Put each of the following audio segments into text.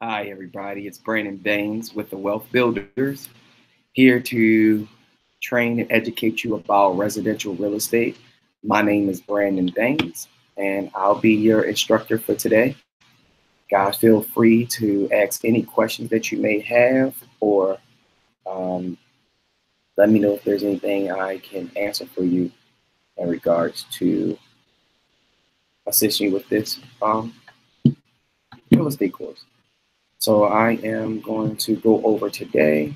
Hi, everybody. It's Brandon Baines with the Wealth Builders, here to train and educate you about residential real estate. My name is Brandon Baines, and I'll be your instructor for today. Guys, feel free to ask any questions that you may have, or um, let me know if there's anything I can answer for you in regards to assisting you with this real estate course. So I am going to go over today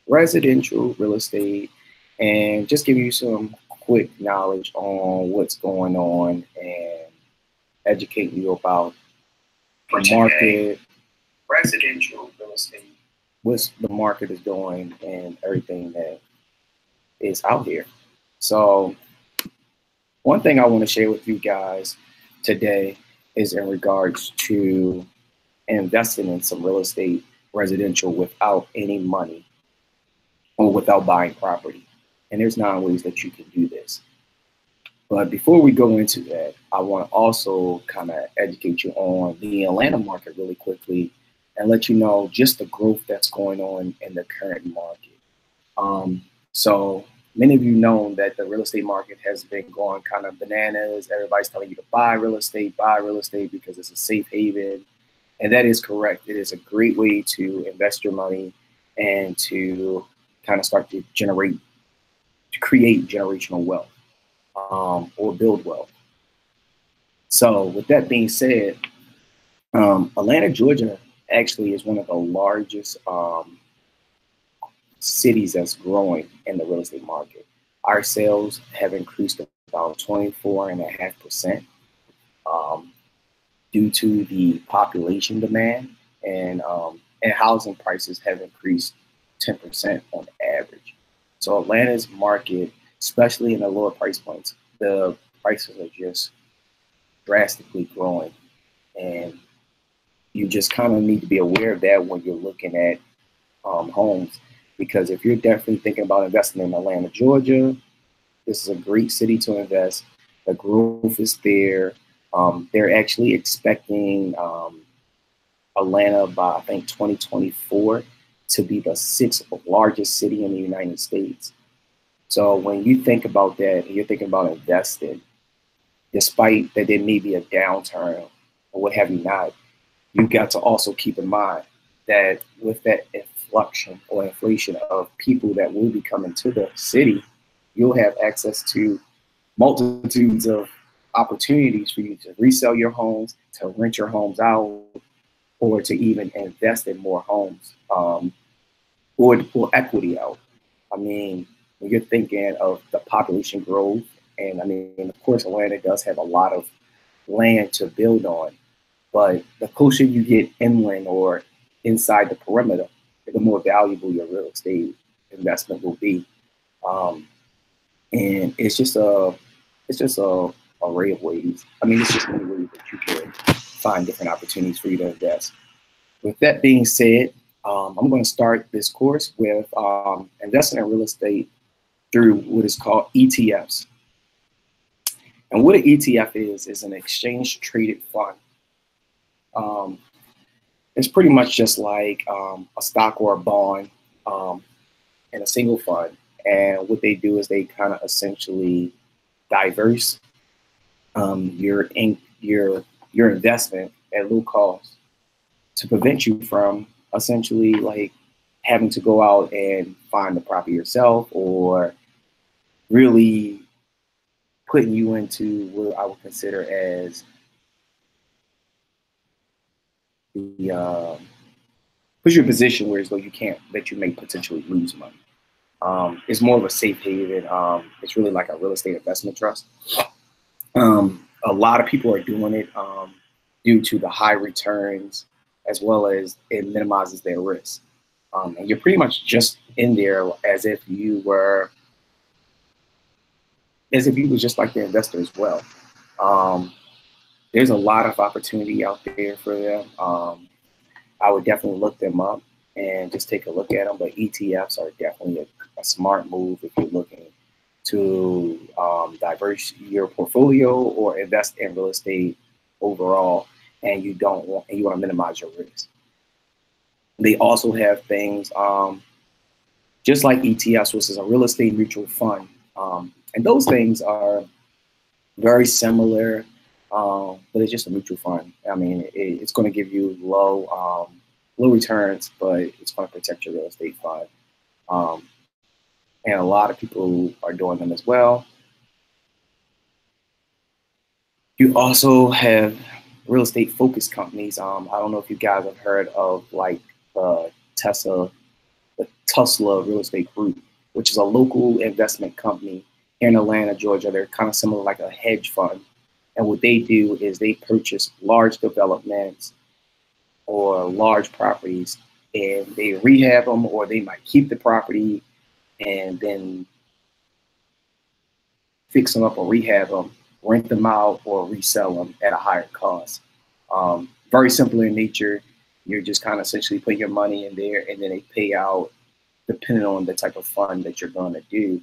residential real estate and just give you some quick knowledge on what's going on and educate you about the market, residential real estate, what the market is doing, and everything that is out here. So, one thing I want to share with you guys today is in regards to investing in some real estate residential without any money or without buying property. And there's 9 ways that you can do this. But before we go into that, I want to also kind of educate you on the Atlanta market really quickly and let you know just the growth that's going on in the current market. So many of you know that the real estate market has been going kind of bananas. Everybody's telling you to buy real estate because it's a safe haven. And that is correct. It is a great way to invest your money and to kind of start to create generational wealth or build wealth. So, with that being said, Atlanta, Georgia actually is one of the largest cities that's growing in the real estate market. Our sales have increased about 24.5% um, due to the population demand, and housing prices have increased 10% on average. So Atlanta's market, especially in the lower price points, the prices are just drastically growing. And you just kind of need to be aware of that when you're looking at homes. Because if you're definitely thinking about investing in Atlanta, Georgia, this is a great city to invest. The growth is there. They're actually expecting Atlanta by, I think, 2024 to be the sixth largest city in the United States. So when you think about that and you're thinking about investing, despite that there may be a downturn or what have you not, you got to also keep in mind that with that inflection or inflation of people that will be coming to the city, you'll have access to multitudes of opportunities for you to resell your homes, to rent your homes out, or to even invest in more homes, or to pull equity out. I mean, when you're thinking of the population growth, and I mean, of course, Atlanta does have a lot of land to build on, but the closer you get inland or inside the perimeter, the more valuable your real estate investment will be. Um, and it's just a array of ways. I mean, it's just many ways that you can find different opportunities for you to invest. With that being said, I'm going to start this course with investing in real estate through what is called ETFs. And what an ETF is an exchange traded fund. Um, it's pretty much just like a stock or a bond in a single fund. And what they do is they kind of essentially diverse your investment at low cost to prevent you from essentially like having to go out and find the property yourself, or really putting you into what I would consider as the puts you in a position where as though you can't that you may potentially lose money. It's more of a safe haven. It's really like a real estate investment trust. A lot of people are doing it due to the high returns, as well as it minimizes their risk. And you're pretty much just in there as if you were just like the investor as well. Um, there's a lot of opportunity out there for them. I would definitely look them up and just take a look at them. But ETFs are definitely a smart move if you're looking to diverse your portfolio or invest in real estate overall, and you want to minimize your risk. They also have things just like ETFs, which is a real estate mutual fund. And those things are very similar, but it's just a mutual fund. I mean, it's going to give you low returns, but it's going to protect your real estate fund. And a lot of people are doing them as well. You also have real estate focused companies. I don't know if you guys have heard of like Tesla, the Tesla Real Estate Group, which is a local investment company in Atlanta, Georgia. They're kind of similar like a hedge fund. And what they do is they purchase large developments or large properties and they rehab them, or they might keep the property and then fix them up or rehab them, rent them out, or resell them at a higher cost. Very simple in nature. You're just kind of essentially putting your money in there, and then they pay out depending on the type of fund that you're going to do.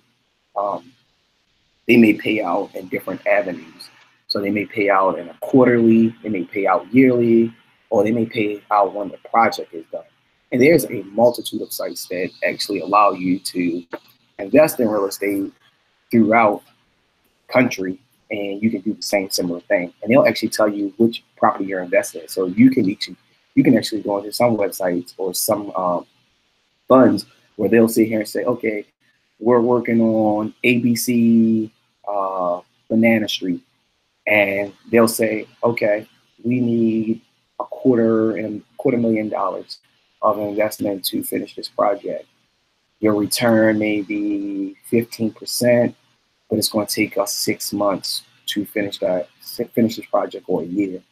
They may pay out in different avenues. So they may pay out in a quarterly, they may pay out yearly, or they may pay out when the project is done. And there's a multitude of sites that actually allow you to invest in real estate throughout country, and you can do the same similar thing. And they'll actually tell you which property you're investing in. So you can actually go into some websites or some funds where they'll sit here and say, okay, we're working on ABC Banana Street. And they'll say, okay, we need $250,000 of investment to finish this project. Your return may be 15%, but it's going to take us 6 months to finish this project, or a year.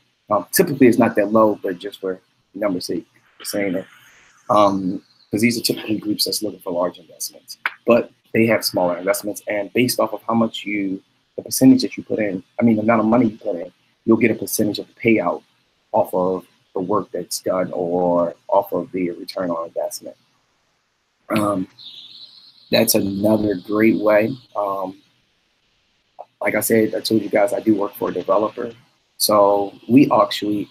Typically, it's not that low, but just for numbers' sake, we're saying it. Because these are typically groups that's looking for large investments, but they have smaller investments, and based off of how much the percentage that you put in, I mean, the amount of money you put in, you'll get a percentage of the payout off of the work that's done or off of the return on investment. That's another great way. Like I said, I told you guys I do work for a developer. So we actually,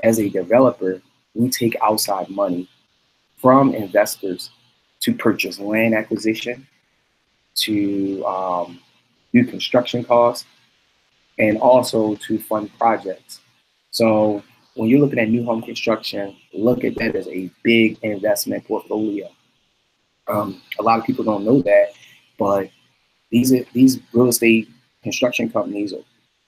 as a developer, we take outside money from investors to purchase land acquisition, to do construction costs, and also to fund projects. So when you're looking at new home construction, look at that as a big investment portfolio. A lot of people don't know that, but these real estate construction companies,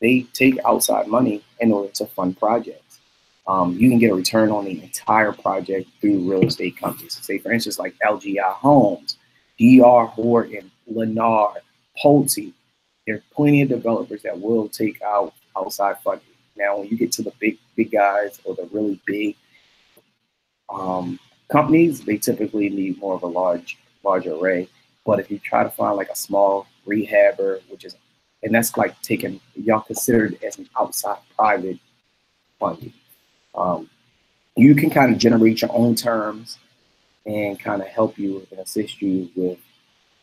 they take outside money in order to fund projects. You can get a return on the entire project through real estate companies. Say, for instance, like LGI Homes, D.R. Horton, Lennar, Pulte. There are plenty of developers that will take out outside funding. Now, when you get to the big guys or the really big companies, they typically need more of a large array. But if you try to find like a small rehabber, and that's like y'all considered as an outside private funding. You can kind of generate your own terms and kind of help you and assist you with,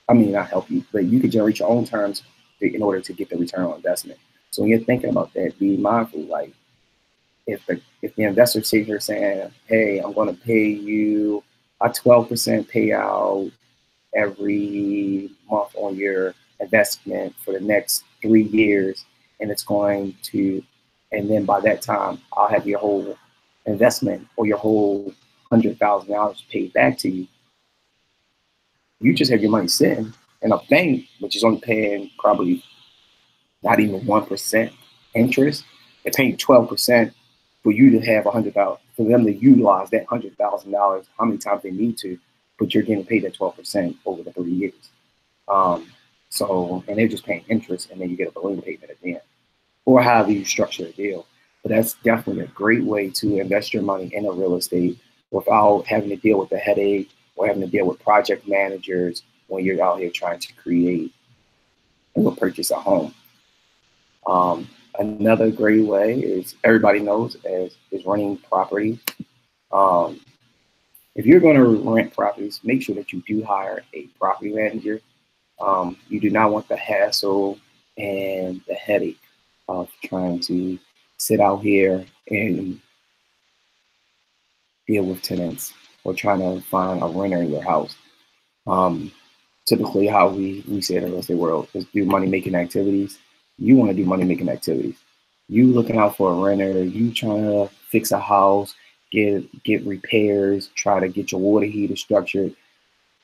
I mean, not help you, but you can generate your own terms in order to get the return on investment. So when you're thinking about that, be mindful, like if the investor sits here saying, hey, I'm going to pay you a 12% payout every month on your investment for the next 3 years, and then by that time, I'll have your whole investment or your whole $100,000 paid back to you. You just have your money sitting in a bank, which is only paying probably not even 1% interest. They're paying 12% for you to have $100,000, for them to utilize that $100,000 how many times they need to, but you're getting paid at 12% over the 3 years. And they're just paying interest, and then you get a balloon payment at the end, or however you structure a deal. But that's definitely a great way to invest your money in a real estate without having to deal with the headache or having to deal with project managers when you're out here trying to create or purchase a home. Another great way is, everybody knows, is renting property. If you're going to rent properties, make sure that you do hire a property manager. You do not want the hassle and the headache of trying to sit out here and deal with tenants or trying to find a renter in your house. Typically how we say it in the real estate world is do money making activities. You want to do money making activities. You looking out for a renter, you trying to fix a house, get repairs, try to get your water heater structured.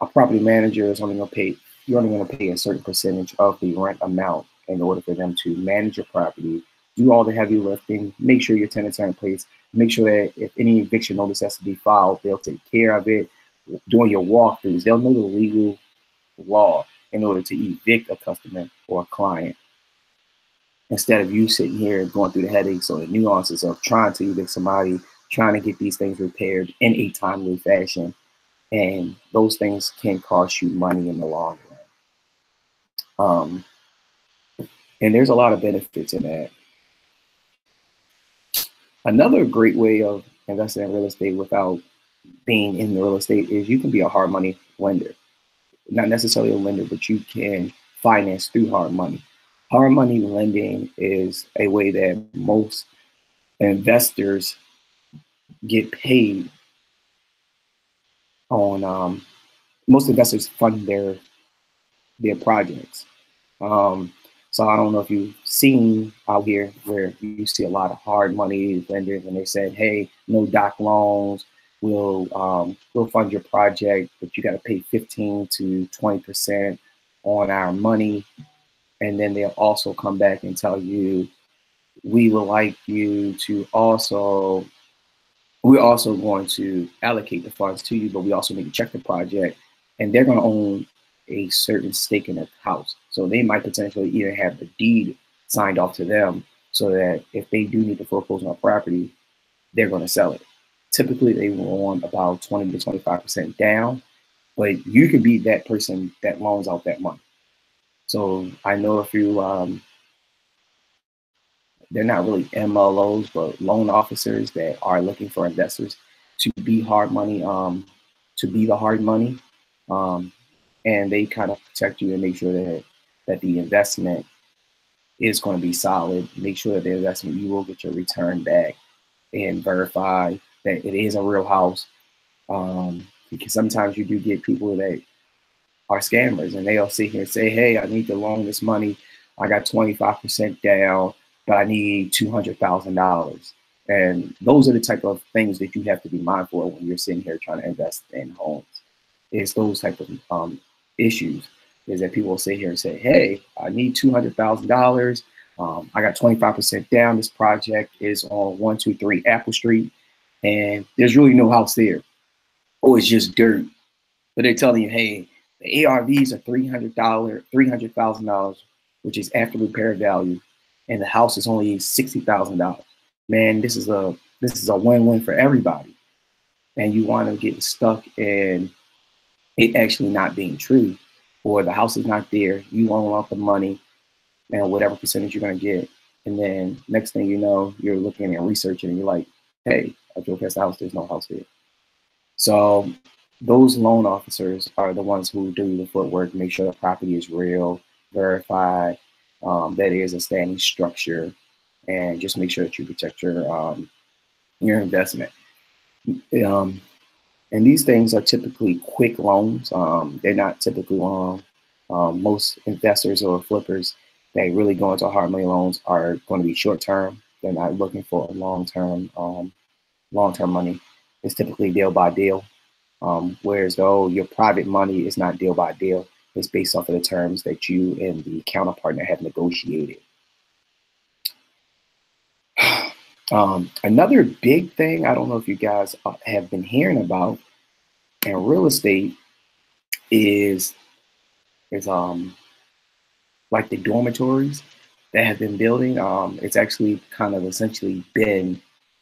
A property manager is only going to pay, you're only going to pay a certain percentage of the rent amount in order for them to manage your property, do all the heavy lifting, make sure your tenants are in place, make sure that if any eviction notice has to be filed, they'll take care of it. Doing your walkthroughs, they'll know the legal law in order to evict a customer or a client. Instead of you sitting here going through the headaches or the nuances of trying to evict somebody, trying to get these things repaired in a timely fashion. And those things can cost you money in the long run. And there's a lot of benefits in that. Another great way of investing in real estate without being in the real estate is you can be a hard money lender. Not necessarily a lender, but you can finance through hard money. Hard money lending is a way that most investors get paid on. Most investors fund their projects. So I don't know if you've seen out here where you see a lot of hard money lenders and they said, hey, no doc loans, we'll fund your project, but you got to pay 15 to 20% on our money. And then they'll also come back and tell you, we would like you to also, we're also going to allocate the funds to you, but we also need to check the project. And they're going to own a certain stake in the house. So they might potentially even have the deed signed off to them so that if they do need to foreclose on a property, they're going to sell it. Typically, they want about 20 to 25% down, but you can be that person that loans out that money. So I know a few, they're not really MLOs, but loan officers that are looking for investors to be hard money, to be the hard money. And they kind of protect you and make sure that the investment is going to be solid. Make sure that the investment, you will get your return back and verify that it is a real house. Because sometimes you do get people that are scammers and they'll sit here and say, hey, I need to loan this money. I got 25% down, but I need $200,000. And those are the type of things that you have to be mindful of when you're sitting here trying to invest in homes. It's those type of issues is that people will sit here and say, hey, I need $200,000. I got 25% down. This project is on 123 Apple Street and there's really no house there. Oh, it's just dirt. But they're telling you, hey, the ARVs are $300,000, which is after repair value, and the house is only $60,000. Man, this is a win-win for everybody. And you want to get stuck in it actually not being true, or the house is not there. You loan out the money and whatever percentage you're going to get. And then next thing you know, you're looking and researching and you're like, hey, I drove past the house, there's no house there. So those loan officers are the ones who do the footwork, make sure the property is real, verify that it is a standing structure, and just make sure that you protect your investment. And these things are typically quick loans. They're not typically long. Most investors or flippers that really go into hard money loans are going to be short term. They're not looking for long-term money. It's typically deal by deal. Whereas though your private money is not deal by deal, it's based off of the terms that you and the counterpartner have negotiated. Another big thing, I don't know if you guys have been hearing about in real estate is like the dormitories that have been building. It's actually kind of essentially been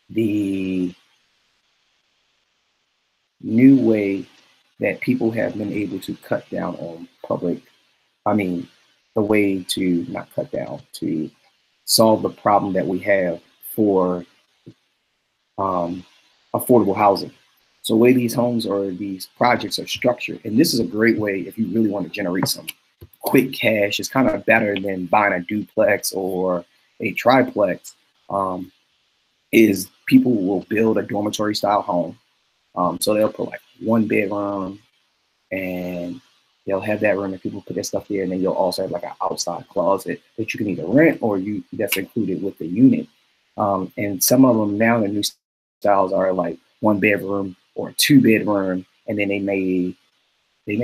the new way that people have been able to cut down on the way to not cut down, to solve the problem that we have for affordable housing. So the way these homes or these projects are structured, and this is a great way if you really want to generate some quick cash. It's kind of better than buying a duplex or a triplex, is people will build a dormitory style home. So they'll put like 1 bedroom, and they'll have that room and people put their stuff there, and then you'll also have like an outside closet that you can either rent or that's included with the unit. And some of them now, the new styles are like 1 bedroom or 2 bedroom, and then they may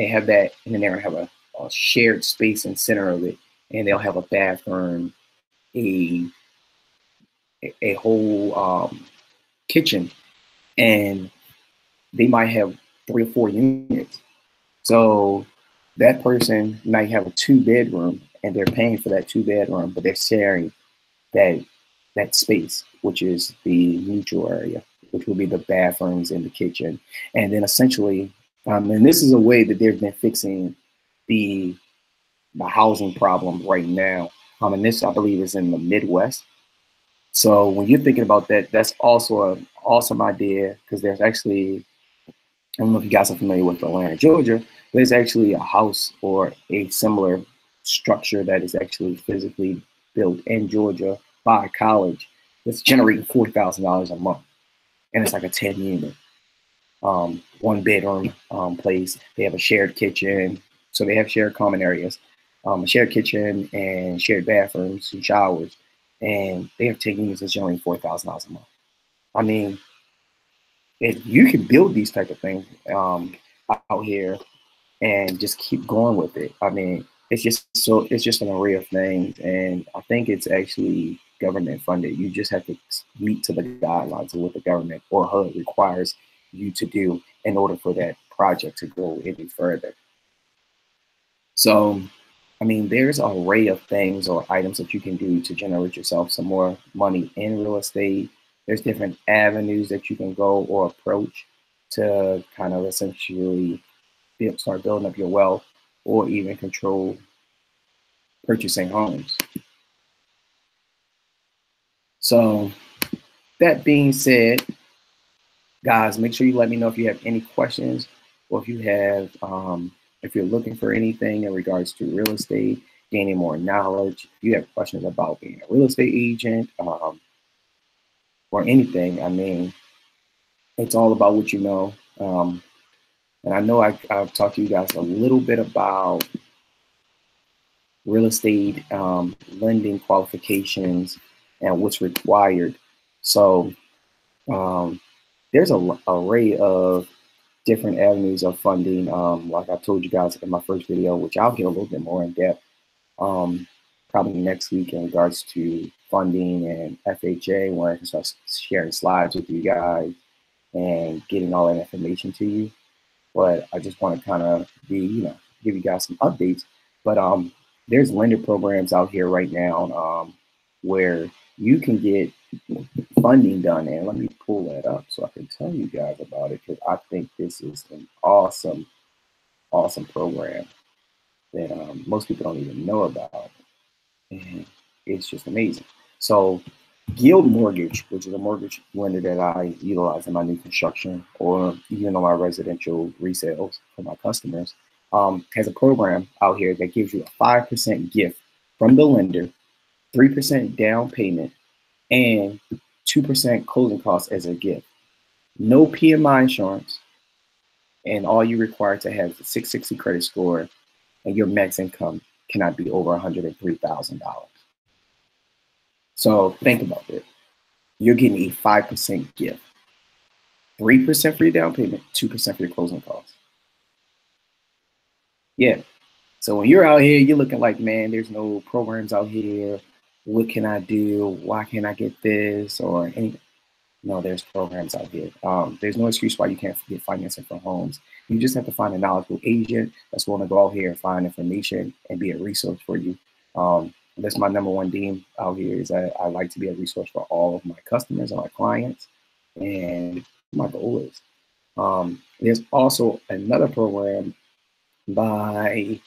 have that, and then they're gonna have a shared space in center of it, and they'll have a bathroom, a a whole kitchen, and they might have 3 or 4 units. So that person might have a 2 bedroom, and they're paying for that 2 bedroom, but they're sharing that space, which is the neutral area, which will be the bathrooms and the kitchen. And then essentially, and this is a way that they've been fixing the housing problem right now. And this, I believe, is in the Midwest. So when you're thinking about that, that's also an awesome idea, because there's actually, I don't know if you guys are familiar with Atlanta, Georgia, there's actually a house or a similar structure that is actually physically built in Georgia by a college that's generating $40,000 a month. And it's like a 10 unit, 1 bedroom place. They have a shared kitchen. So they have shared common areas, a shared kitchen and shared bathrooms and showers. And they have 10 units that's generating $40,000 a month. I mean, if you can build these type of things out here and just keep going with it, I mean, it's just an array of things, and I think it's actually government funded. You just have to meet to the guidelines of what the government or HUD requires you to do in order for that project to go any further. So, I mean, there's an array of things or items that you can do to generate yourself some more money in real estate. There's different avenues that you can go or approach to kind of essentially start building up your wealth, or even control purchasing homes. So that being said, guys, make sure you let me know if you have any questions, or if you have, if you're looking for anything in regards to real estate, gaining more knowledge. If you have questions about being a real estate agent, or anything, I mean, it's all about what you know. And I know I've talked to you guys a little bit about real estate lending qualifications and what's required. So there's an array of different avenues of funding. Like I told you guys in my first video, which I'll get a little bit more in depth probably next week in regards to funding and FHA, where I can start sharing slides with you guys and getting all that information to you. But I just want to kind of give you guys some updates. But there's lender programs out here right now where you can get funding done. And let me pull that up so I can tell you guys about it, because I think this is an awesome program that most people don't even know about. And it's just amazing. So Guild Mortgage, which is a mortgage lender that I utilize in my new construction or even on my residential resales for my customers, has a program out here that gives you a 5% gift from the lender, 3% down payment, and 2% closing costs as a gift. No PMI insurance, and all you require to have is a 660 credit score, and your max income cannot be over $103,000. So think about it. You're getting a 5% gift, 3% for your down payment, 2% for your closing costs. Yeah. So when you're out here, you're looking like, man, there's no programs out here. What can I do? Why can't I get this or anything? No, there's programs out here. There's no excuse why you can't get financing for homes. You just have to find a knowledgeable agent that's willing to go out here and find information and be a resource for you. That's my number one theme out here, is that I like to be a resource for all of my customers and my clients. And my goal is, there's also another program by,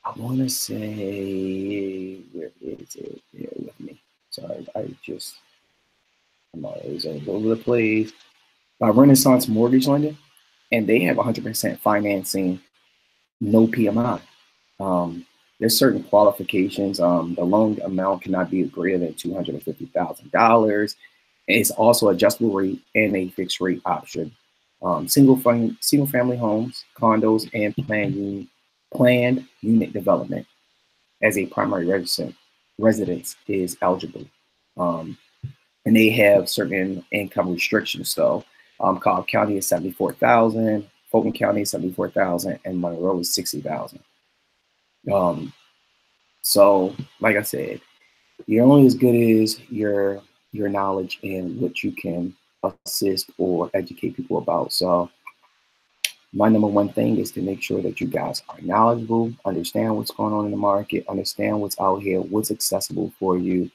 I want to say, where is it? Bear with me. Sorry, I'm always all over the place. By Renaissance Mortgage Lender, and they have 100% financing, no PMI. There's certain qualifications. The loan amount cannot be greater than $250,000. It's also adjustable rate and a fixed rate option. single family homes, condos, and planned unit development as a primary residence is eligible. Um, and they have certain income restrictions. So Cobb County is 74,000, Fulton County is 74,000, and Monroe is 60,000. So like I said, you're only as good as your knowledge and what you can assist or educate people about. So my number one thing is to make sure that you guys are knowledgeable, understand what's going on in the market, understand what's out here, what's accessible for you,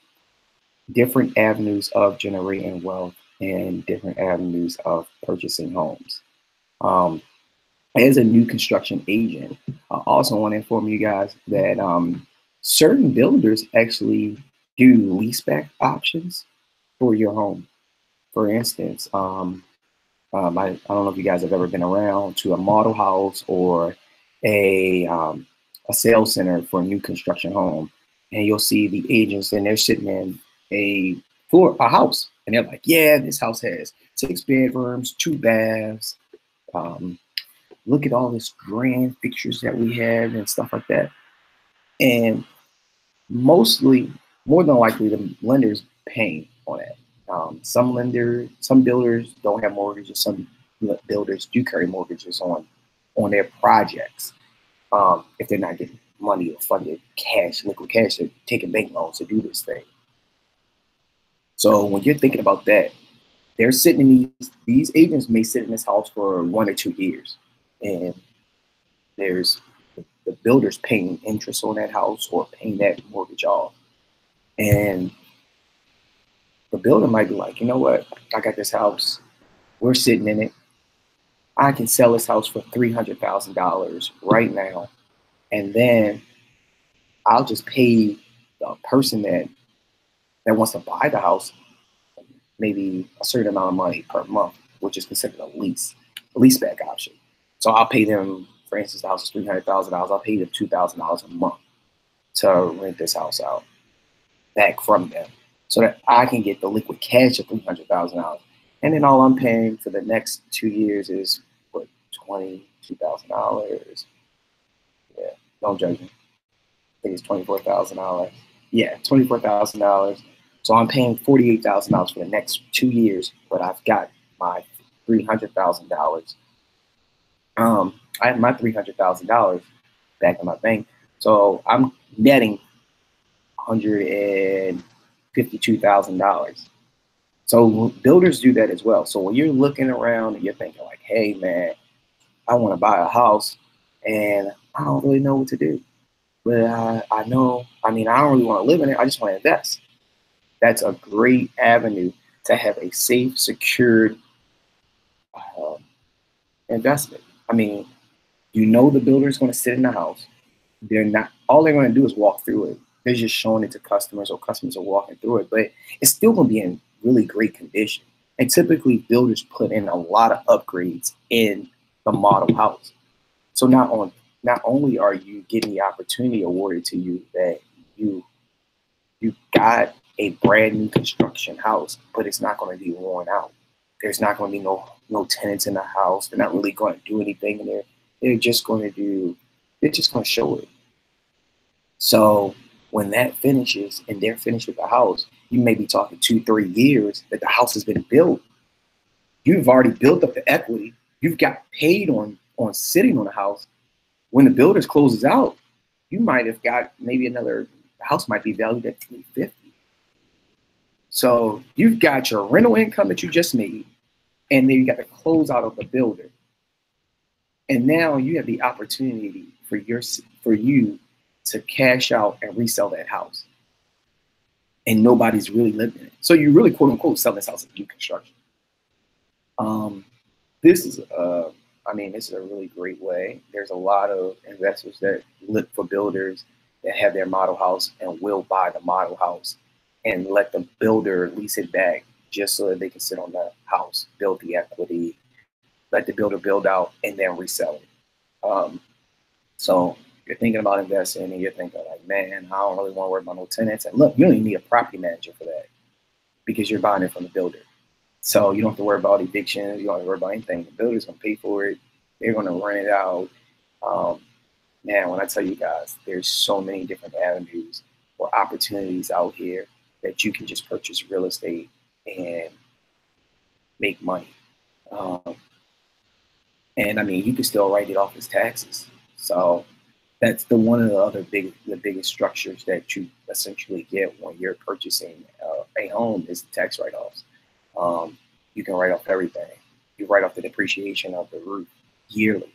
different avenues of generating wealth, and different avenues of purchasing homes. As a new construction agent, I also want to inform you guys that certain builders actually do leaseback options for your home. For instance, I don't know if you guys have ever been around to a model house or a sales center for a new construction home, and you'll see the agents and they're sitting in a house, and they're like, "Yeah, this house has 6 bedrooms, 2 baths. Look at all this grand fixtures that we have and stuff like that." And more than likely, the lender's paying on that. Some builders don't have mortgages. Some builders do carry mortgages on their projects. If they're not getting money or funded cash, liquid cash, they're taking bank loans to do this thing. So when you're thinking about that, they're sitting in these agents may sit in this house for 1 or 2 years, and there's the builder's paying interest on that house or paying that mortgage off, and the builder might be like, you know what, I got this house, we're sitting in it, I can sell this house for $300,000 right now, and then I'll just pay the person that wants to buy the house maybe a certain amount of money per month, which is considered a leaseback option. So I'll pay them, for instance, the house is $300,000. I'll pay them $2,000 a month to rent this house out back from them, so that I can get the liquid cash of $300,000. And then all I'm paying for the next 2 years is what, $22,000. Yeah, don't judge me. I think it's $24,000. Yeah, $24,000. So I'm paying $48,000 for the next 2 years, but I've got my $300,000. I have my $300,000 back in my bank, so I'm netting $152,000. So builders do that as well. So when you're looking around and you're thinking like, hey man, I want to buy a house and I don't really know what to do, but I don't really want to live in it. I just want to invest. That's a great avenue to have a safe, secured investment. I mean, the builder is going to sit in the house. All they're going to do is walk through it. They're just showing it to customers, or customers are walking through it, but it's still going to be in really great condition. And typically builders put in a lot of upgrades in the model house. So not only are you getting the opportunity awarded to you that you got a brand new construction house, but it's not going to be worn out. There's not going to be no tenants in the house. They're not really going to do anything in there. They're just going to show it. So when that finishes and they're finished with the house, you may be talking 2-3 years that the house has been built. You've already built up the equity. You've got paid on sitting on the house. When the builder closes out, you might have got maybe the house might be valued at $350,000. So you've got your rental income that you just made, and then you got the close out of the builder. And now you have the opportunity for you to cash out and resell that house. And nobody's really living in it. So you really, quote unquote, sell this house as new construction. This is a really great way. There's a lot of investors that look for builders that have their model house and will buy the model house and let the builder lease it back just so that they can sit on the house, build the equity, let the builder build out, and then resell it. So you're thinking about investing and you're thinking like, man, I don't really want to worry about no tenants. And look, you don't even need a property manager for that because you're buying it from the builder. So you don't have to worry about evictions. You don't have to worry about anything. The builder's going to pay for it. They're going to rent it out. Man, when I tell you guys, there's so many different avenues or opportunities out here that you can just purchase real estate and make money. And I mean, you can still write it off as taxes. So that's one of the biggest structures that you essentially get when you're purchasing a home is the tax write-offs. You can write off everything. You write off the depreciation of the roof yearly.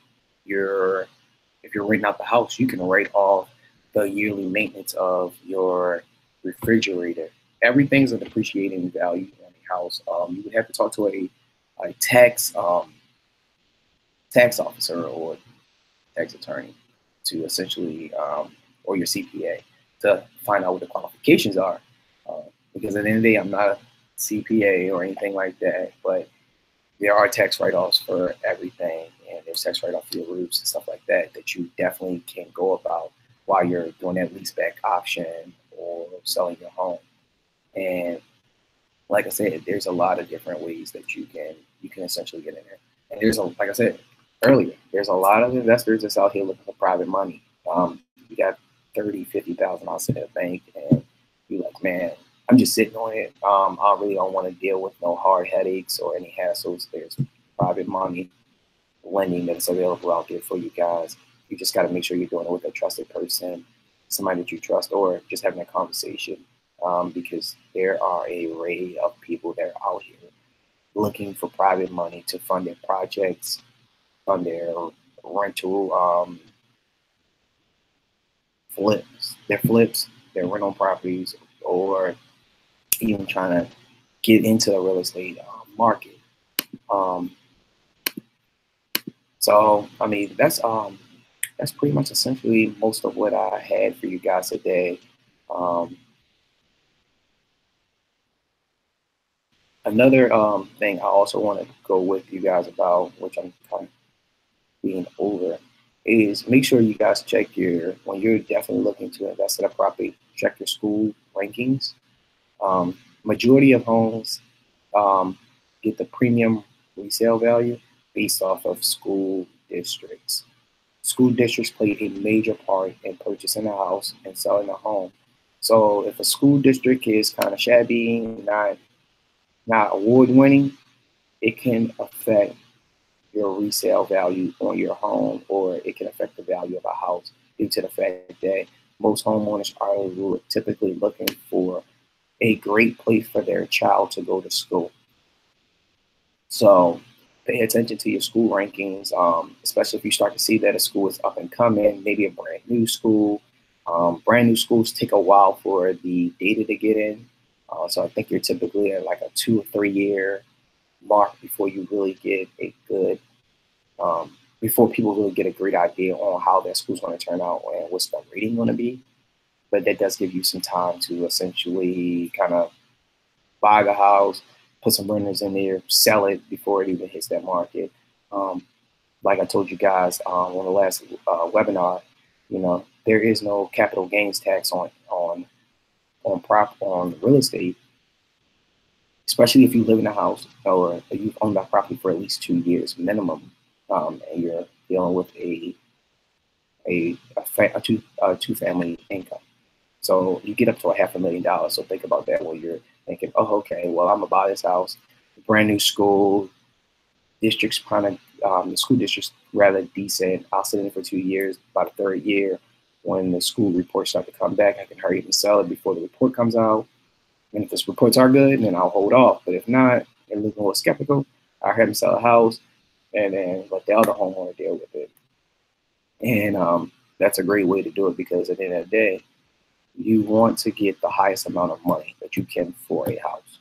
If you're renting out the house, you can write off the yearly maintenance of your refrigerator. Everything's a depreciating value on the house. You would have to talk to a tax officer or tax attorney to essentially, or your CPA, to find out what the qualifications are. Because at the end of the day, I'm not a CPA or anything like that, but there are tax write-offs for everything, and there's tax write-off for your roofs and stuff like that that you definitely can go about while you're doing that leaseback option or selling your home. And like I said, there's a lot of different ways that you can essentially get in there. And there's like I said earlier, there's a lot of investors that's out here looking for private money. You got 30, 50,000 out in the bank, and you're like, man, I'm just sitting on it. I really don't want to deal with no hard headaches or any hassles. There's private money lending that's available out there for you guys. You just got to make sure you're doing it with a trusted person, somebody that you trust, or just having a conversation, because there are an array of people that are out here looking for private money to fund their projects, fund their rental flips, their rental properties, or even trying to get into the real estate market. So I mean, that's pretty much essentially most of what I had for you guys today. Another thing I also want to go with you guys about, which I'm kind of being over, is make sure you guys check when you're definitely looking to invest in a property, check your school rankings. Majority of homes get the premium resale value based off of school districts. School districts play a major part in purchasing a house and selling a home. So if a school district is kind of shabby, not award-winning, it can affect your resale value on your home, or it can affect the value of a house due to the fact that most homeowners are typically looking for a great place for their child to go to school. So pay attention to your school rankings, especially if you start to see that a school is up and coming, maybe a brand new school. Brand new schools take a while for the data to get in. So I think you're typically at like a 2 or 3 year mark before you really get a good, before people really get a great idea on how that school's going to turn out and what's the rating going to be. But that does give you some time to essentially kind of buy the house, put some renters in there, sell it before it even hits that market. Like I told you guys on the last webinar, there is no capital gains tax on real estate, especially if you live in a house or you've owned that property for at least 2 years minimum, and you're dealing with a two-family income. So you get up to $500,000. So think about that when you're thinking, oh, okay, well, I'm gonna buy this house, brand new school, district's kind of, the school district's rather decent. I'll sit in it for 2 years. By the 3rd year, when the school reports start to come back, I can hurry up and sell it before the report comes out. And if the reports are good, then I'll hold off. But if not, and looking a little skeptical, I'll have them sell a house and then let the other homeowner deal with it. And that's a great way to do it, because at the end of the day, you want to get the highest amount of money that you can for a house.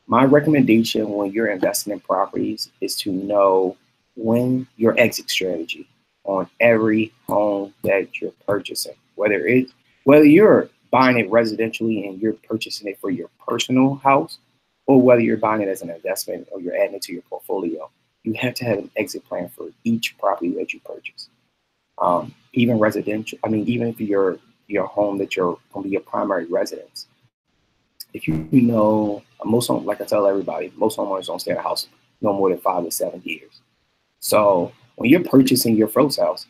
My recommendation when you're investing in properties is to know when your exit strategy on every home that you're purchasing, whether you're buying it residentially and you're purchasing it for your personal house, or whether you're buying it as an investment or you're adding it to your portfolio. You have to have an exit plan for each property that you purchase. Even residential, even if your home that you're going to be your primary residence, if you know, most home, like I tell everybody, most homeowners don't stay in a house no more than 5 to 7 years. So when you're purchasing your first house,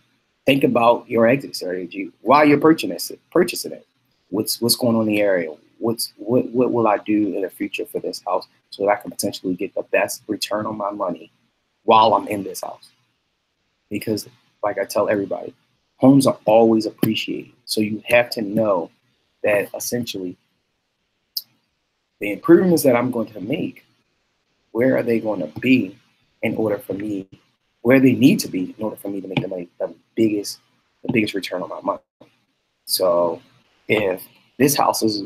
think about your exit strategy while you're purchasing it. What's going on in the area? What will I do in the future for this house so that I can potentially get the best return on my money while I'm in this house? Because like I tell everybody, homes are always appreciated. So you have to know that essentially the improvements that I'm going to make, where are they going to be in order for me, where they need to be in order for me to make the biggest return on my money. So if this house is,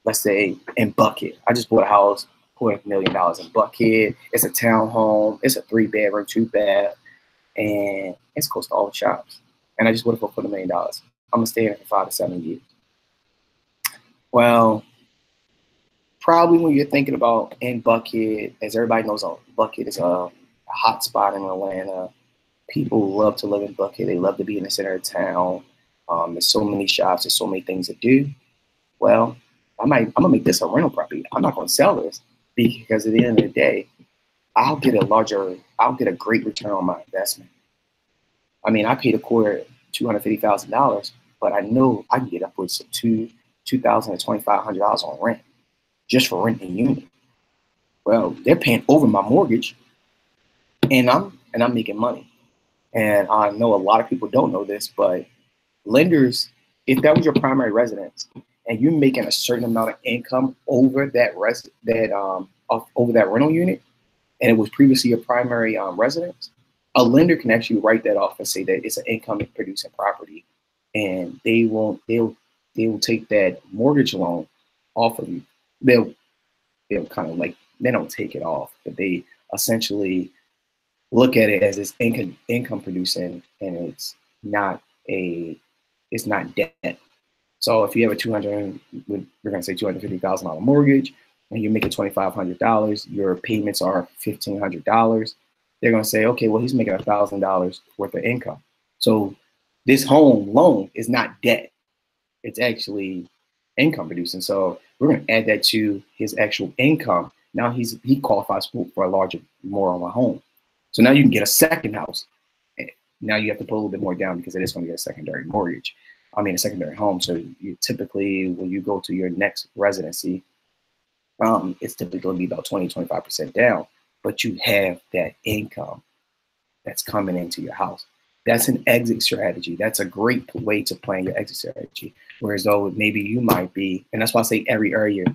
let's say, in Buckhead, I just bought a house, $250 million in Buckhead. It's a townhome. It's a 3-bedroom, 2-bath, and it's close to all the shops. And I just would have put $1 million. I'm gonna stay in it for 5 to 7 years. Well, probably when you're thinking about in Buckhead, as everybody knows, Buckhead is a hot spot in Atlanta. People love to live in Buckhead. They love to be in the center of town. There's so many shops. There's so many things to do. Well, I'm gonna make this a rental property. I'm not gonna sell this because at the end of the day, I'll get a great return on my investment. I mean, I paid a quarter $250,000, but I know I can get upwards of $2,000 to $2,500 on rent just for renting a unit. Well, they're paying over my mortgage, and I'm making money. And I know a lot of people don't know this, but lenders, if that was your primary residence and you're making a certain amount of income over that over that rental unit, and it was previously your primary residence, a lender can actually write that off and say that it's an income producing property, and they'll take that mortgage loan off of you. They'll kind of like, they don't take it off, but they essentially look at it as it's income producing, and it's not debt. So if you have we're gonna say $250,000 mortgage, and you're making $2,500, your payments are $1,500. They're gonna say, okay, well, he's making $1,000 worth of income. So this home loan is not debt; it's actually income producing. So we're gonna add that to his actual income. Now he qualifies for a larger, more on a home. So now you can get a second house. Now you have to put a little bit more down because it is going to get a secondary mortgage. I mean, a secondary home. So you typically, when you go to your next residency, it's typically going to be about 20, 25% down, but you have that income that's coming into your house. That's an exit strategy. That's a great way to plan your exit strategy. Whereas though maybe you might be, and that's why I say every area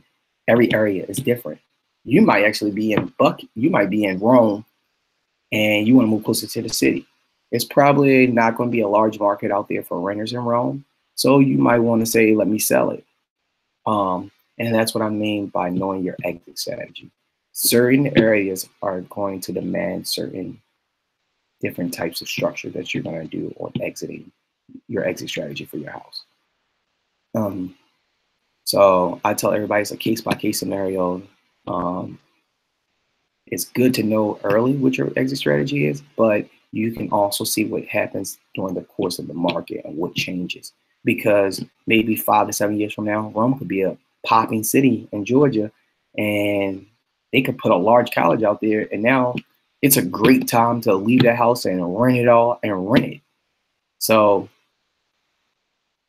is different. You might actually be you might be in Rome, and you want to move closer to the city. It's probably not going to be a large market out there for renters in Rome. So you might want to say, let me sell it. And that's what I mean by knowing your exit strategy. Certain areas are going to demand certain different types of structure that you're going to do on exiting, your exit strategy for your house. So I tell everybody it's a case-by-case scenario. It's good to know early what your exit strategy is, but you can also see what happens during the course of the market and what changes. Because maybe 5 to 7 years from now, Rome could be a popping city in Georgia, and they could put a large college out there, and now it's a great time to leave that house and rent it all and rent it. So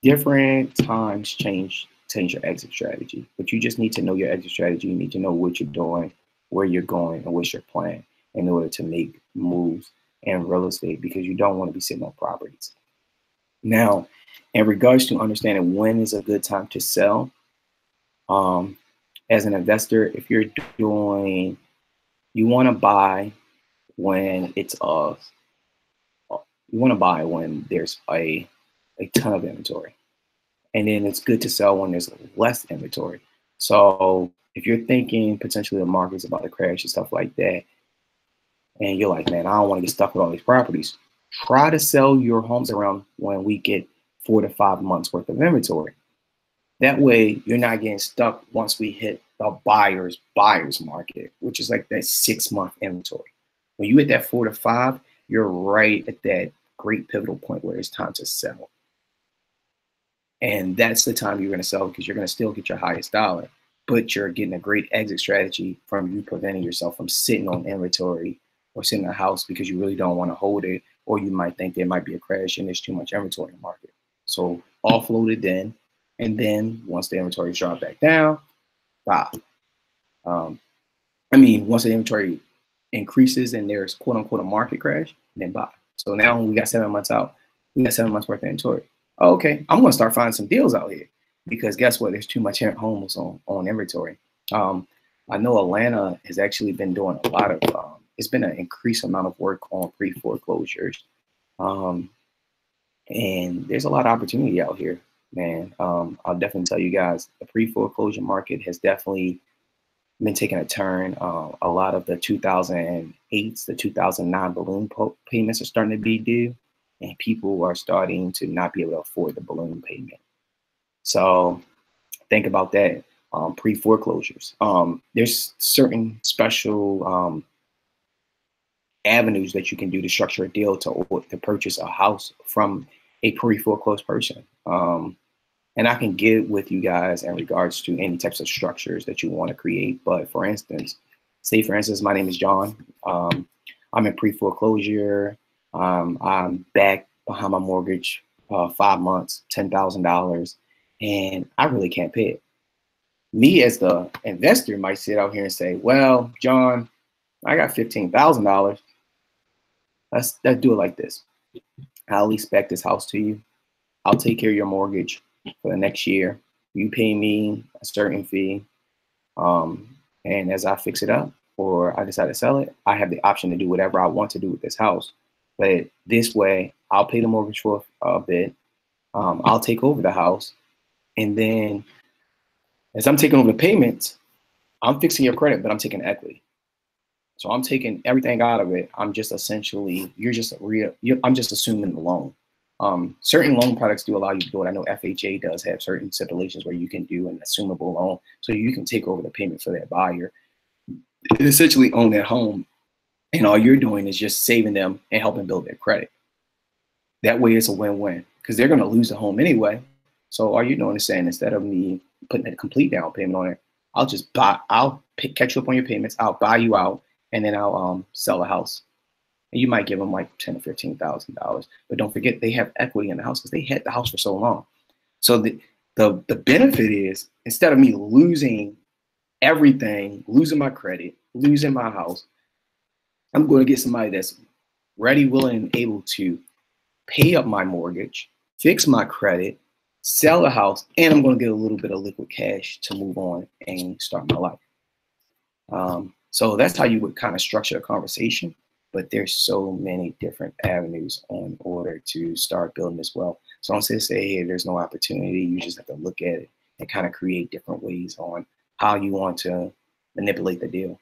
different times change your exit strategy, but you just need to know your exit strategy. You need to know what you're doing, where you're going, and what's your plan in order to make moves in real estate, because you don't want to be sitting on properties. Now, in regards to understanding when is a good time to sell, as an investor, if you're doing, you want to buy when it's you want to buy when there's a ton of inventory. And then it's good to sell when there's less inventory. So if you're thinking potentially the market's about to crash and stuff like that, and you're like, man, I don't want to get stuck with all these properties, try to sell your homes around when we get 4 to 5 months worth of inventory. That way you're not getting stuck once we hit the buyer's market, which is like that 6-month inventory. When you hit that 4 to 5, you're right at that great pivotal point where it's time to sell. And that's the time you're going to sell, because you're going to still get your highest dollar. but you're getting a great exit strategy from you preventing yourself from sitting on inventory or sitting in a house because you really don't want to hold it, or you might think there might be a crash and there's too much inventory in the market. So offload it then, and then once the inventory drops back down, buy. Once the inventory increases and there's quote unquote a market crash, then buy. So now we got 7 months out, we got 7 months worth of inventory. Oh, okay, I'm gonna start finding some deals out here because guess what? There's too much homes on inventory. I know Atlanta has actually been doing a lot of, it's been an increased amount of work on pre-foreclosures. And there's a lot of opportunity out here, man. I'll definitely tell you guys, the pre-foreclosure market has definitely been taking a turn. A lot of the 2008s, the 2009 balloon payments are starting to be due, and people are starting to not be able to afford the balloon payment. So think about that. Pre-foreclosures. There's certain special avenues that you can do to structure a deal to purchase a house from a pre-foreclosed person. And I can get with you guys in regards to any types of structures that you want to create. But for instance, say for instance, my name is John. I'm in pre-foreclosure. I'm back behind my mortgage 5 months, $10,000, and I really can't pay it. Me as the investor might sit out here and say, well, John, I got $15,000. Let's do it like this. I'll lease back this house to you. I'll take care of your mortgage for the next year. You pay me a certain fee. And as I fix it up or I decide to sell it, I have the option to do whatever I want to do with this house. But this way, I'll pay the mortgage for a bit. I'll take over the house. And then as I'm taking over the payments, I'm fixing your credit, but I'm taking equity. So I'm taking everything out of it. I'm just essentially, I'm just assuming the loan. Certain loan products do allow you to do it. I know FHA does have certain stipulations where you can do an assumable loan. So you can take over the payment for that buyer and essentially own that home. And all you're doing is just saving them and helping build their credit. That way it's a win-win because they're going to lose the home anyway. So all you're doing is saying, instead of me putting a complete down payment on it, I'll just catch you up on your payments. I'll buy you out, and then I'll sell the house. And you might give them like $10,000 or $15,000, but don't forget they have equity in the house because they had the house for so long. So the benefit is, instead of me losing everything, losing my credit, losing my house, I'm going to get somebody that's ready, willing, and able to pay up my mortgage, fix my credit, sell the house, and I'm going to get a little bit of liquid cash to move on and start my life. So that's how you would kind of structure a conversation. But there's so many different avenues in order to start building this wealth. So don't say, hey, there's no opportunity. You just have to look at it and kind of create different ways on how you want to manipulate the deal.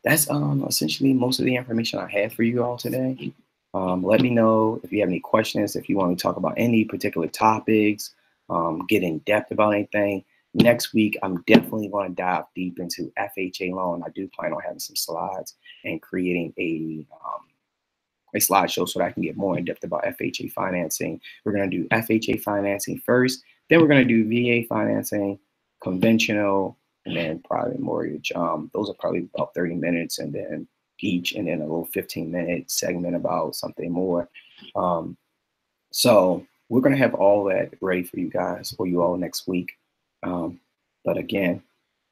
That's essentially most of the information I have for you all today. Let me know if you have any questions, if you want to talk about any particular topics, get in depth about anything. Next week, I'm definitely going to dive deep into FHA loan. I do plan on having some slides and creating a slideshow so that I can get more in depth about FHA financing. We're going to do FHA financing first, then we're going to do VA financing, conventional, and then private mortgage. Those are probably about 30 minutes and then each, and then a little 15-minute segment about something more. So we're going to have all that ready for you guys, or you all next week. But again,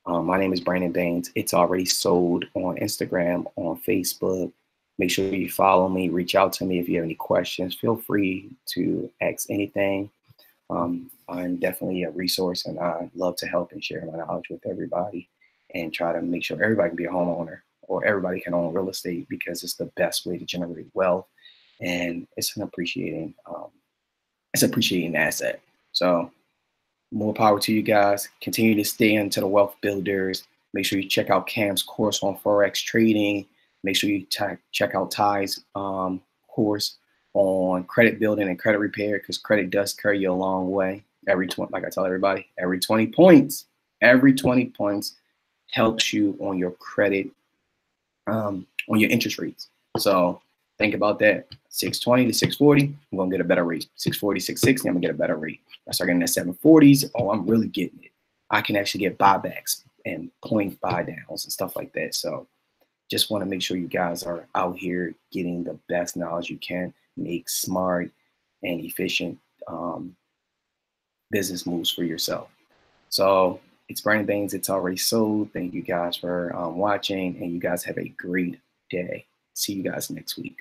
my name is Brandon Baines. It's already sold on Instagram, on Facebook. Make sure you follow me, reach out to me if you have any questions. Feel free to ask anything. I'm definitely a resource, and I love to help and share my knowledge with everybody and try to make sure everybody can be a homeowner, or everybody can own real estate, because it's the best way to generate wealth, and it's an appreciating asset. So more power to you guys. Continue to stay into the Wealth Builders. Make sure you check out Cam's course on Forex trading. Make sure you check out Ty's course on credit building and credit repair, because credit does carry you a long way. Like I tell everybody, every 20 points helps you on your credit, on your interest rates. So Think about that. 620 to 640, I'm going to get a better rate. 640, 660, I'm going to get a better rate. I start getting that 740s. Oh, I'm really getting it. I can actually get buybacks and point buy downs and stuff like that. So just want to make sure you guys are out here getting the best knowledge you can, make smart and efficient business moves for yourself. So it's Brandon Baines. It's already sold. Thank you guys for watching, and you guys have a great day. See you guys next week.